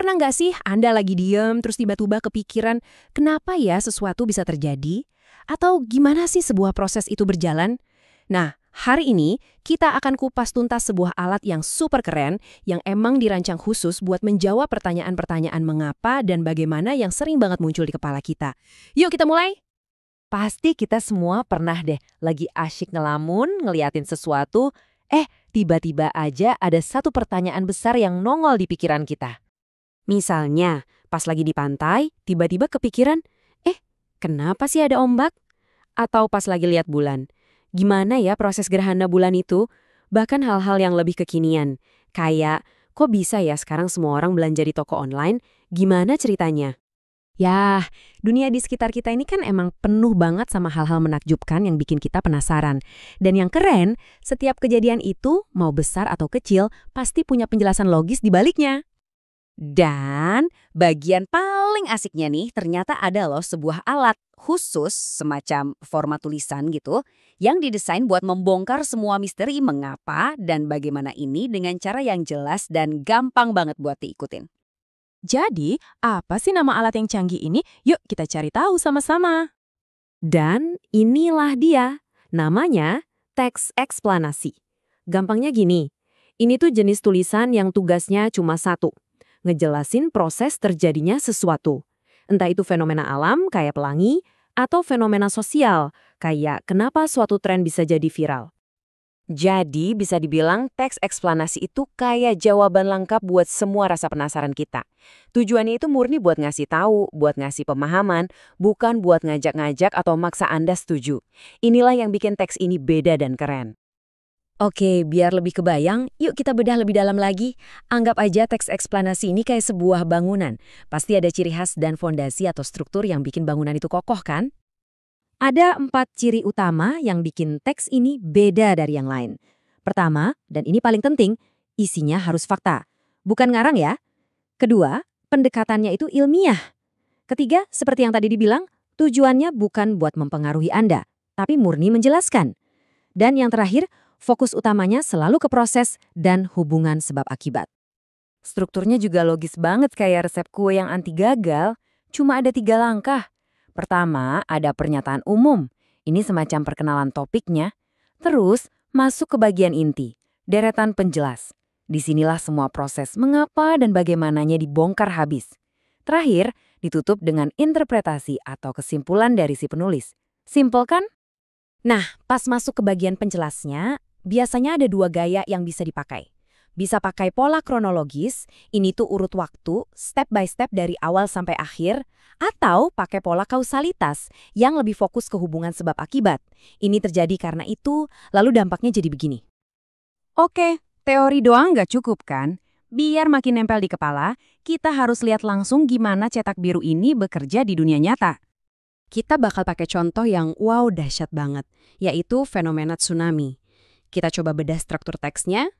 Pernah nggak sih Anda lagi diem terus tiba-tiba kepikiran, kenapa ya sesuatu bisa terjadi? Atau gimana sih sebuah proses itu berjalan? Nah, hari ini kita akan kupas tuntas sebuah alat yang super keren yang emang dirancang khusus buat menjawab pertanyaan-pertanyaan mengapa dan bagaimana yang sering banget muncul di kepala kita. Yuk kita mulai! Pasti kita semua pernah deh lagi asyik ngelamun, ngeliatin sesuatu, tiba-tiba aja ada satu pertanyaan besar yang nongol di pikiran kita. Misalnya, pas lagi di pantai, tiba-tiba kepikiran, kenapa sih ada ombak? Atau pas lagi lihat bulan, gimana ya proses gerhana bulan itu? Bahkan hal-hal yang lebih kekinian, kayak, kok bisa ya sekarang semua orang belanja di toko online? Gimana ceritanya? Yah, dunia di sekitar kita ini kan emang penuh banget sama hal-hal menakjubkan yang bikin kita penasaran. Dan yang keren, setiap kejadian itu, mau besar atau kecil, pasti punya penjelasan logis di baliknya. Dan bagian paling asiknya nih ternyata ada loh sebuah alat khusus semacam format tulisan gitu yang didesain buat membongkar semua misteri mengapa dan bagaimana ini dengan cara yang jelas dan gampang banget buat diikutin. Jadi, apa sih nama alat yang canggih ini? Yuk kita cari tahu sama-sama. Dan inilah dia, namanya teks eksplanasi. Gampangnya gini, ini tuh jenis tulisan yang tugasnya cuma satu, ngejelasin proses terjadinya sesuatu. Entah itu fenomena alam kayak pelangi, atau fenomena sosial kayak kenapa suatu tren bisa jadi viral. Jadi bisa dibilang teks eksplanasi itu kayak jawaban lengkap buat semua rasa penasaran kita. Tujuannya itu murni buat ngasih tahu, buat ngasih pemahaman, bukan buat ngajak-ngajak atau maksa Anda setuju. Inilah yang bikin teks ini beda dan keren. Oke, biar lebih kebayang, yuk kita bedah lebih dalam lagi. Anggap aja teks eksplanasi ini kayak sebuah bangunan. Pasti ada ciri khas dan fondasi atau struktur yang bikin bangunan itu kokoh kan? Ada 4 ciri utama yang bikin teks ini beda dari yang lain. Pertama, dan ini paling penting, isinya harus fakta. Bukan ngarang ya. Kedua, pendekatannya itu ilmiah. Ketiga, seperti yang tadi dibilang, tujuannya bukan buat mempengaruhi Anda, tapi murni menjelaskan. Dan yang terakhir, fokus utamanya selalu ke proses dan hubungan sebab akibat. Strukturnya juga logis banget kayak resep kue yang anti gagal, cuma ada 3 langkah. Pertama, ada pernyataan umum. Ini semacam perkenalan topiknya. Terus, masuk ke bagian inti, deretan penjelas. Disinilah semua proses mengapa dan bagaimananya dibongkar habis. Terakhir, ditutup dengan interpretasi atau kesimpulan dari si penulis. Simpel kan? Nah, pas masuk ke bagian penjelasnya, biasanya ada 2 gaya yang bisa dipakai. Bisa pakai pola kronologis, ini tuh urut waktu, step by step dari awal sampai akhir, atau pakai pola kausalitas, yang lebih fokus ke hubungan sebab akibat. Ini terjadi karena itu, lalu dampaknya jadi begini. Oke, teori doang nggak cukup kan? Biar makin nempel di kepala, kita harus lihat langsung gimana cetak biru ini bekerja di dunia nyata. Kita bakal pakai contoh yang wow dahsyat banget, yaitu fenomena tsunami. Kita coba bedah struktur teksnya.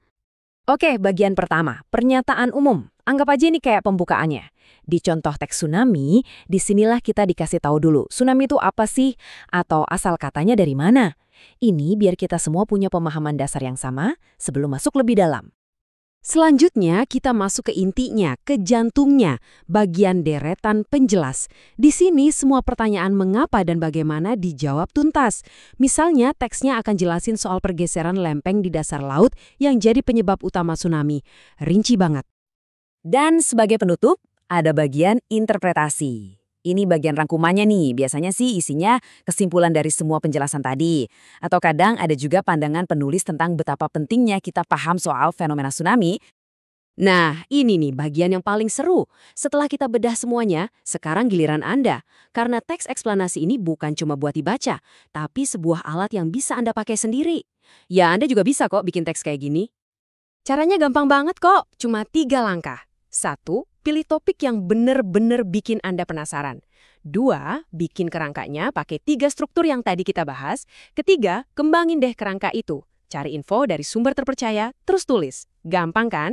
Oke, bagian pertama, pernyataan umum. Anggap aja ini kayak pembukaannya. Di contoh teks tsunami, disinilah kita dikasih tahu dulu, tsunami itu apa sih? Atau asal katanya dari mana? Ini biar kita semua punya pemahaman dasar yang sama sebelum masuk lebih dalam. Selanjutnya, kita masuk ke intinya, ke jantungnya, bagian deretan penjelas. Di sini semua pertanyaan mengapa dan bagaimana dijawab tuntas. Misalnya, teksnya akan jelasin soal pergeseran lempeng di dasar laut yang jadi penyebab utama tsunami. Rinci banget. Dan sebagai penutup, ada bagian interpretasi. Ini bagian rangkumannya nih, biasanya sih isinya kesimpulan dari semua penjelasan tadi. Atau kadang ada juga pandangan penulis tentang betapa pentingnya kita paham soal fenomena tsunami. Nah, ini nih bagian yang paling seru. Setelah kita bedah semuanya, sekarang giliran Anda. Karena teks eksplanasi ini bukan cuma buat dibaca, tapi sebuah alat yang bisa Anda pakai sendiri. Ya, Anda juga bisa kok bikin teks kayak gini. Caranya gampang banget kok, cuma 3 langkah. 1. Pilih topik yang bener-bener bikin Anda penasaran. 2. Bikin kerangkanya pakai 3 struktur yang tadi kita bahas. Ketiga, kembangin deh kerangka itu. Cari info dari sumber terpercaya, terus tulis. Gampang kan?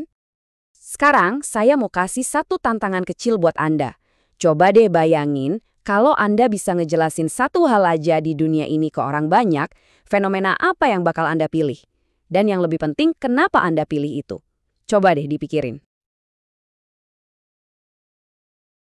Sekarang, saya mau kasih satu tantangan kecil buat Anda. Coba deh bayangin, kalau Anda bisa ngejelasin satu hal aja di dunia ini ke orang banyak, fenomena apa yang bakal Anda pilih? Dan yang lebih penting, kenapa Anda pilih itu? Coba deh dipikirin.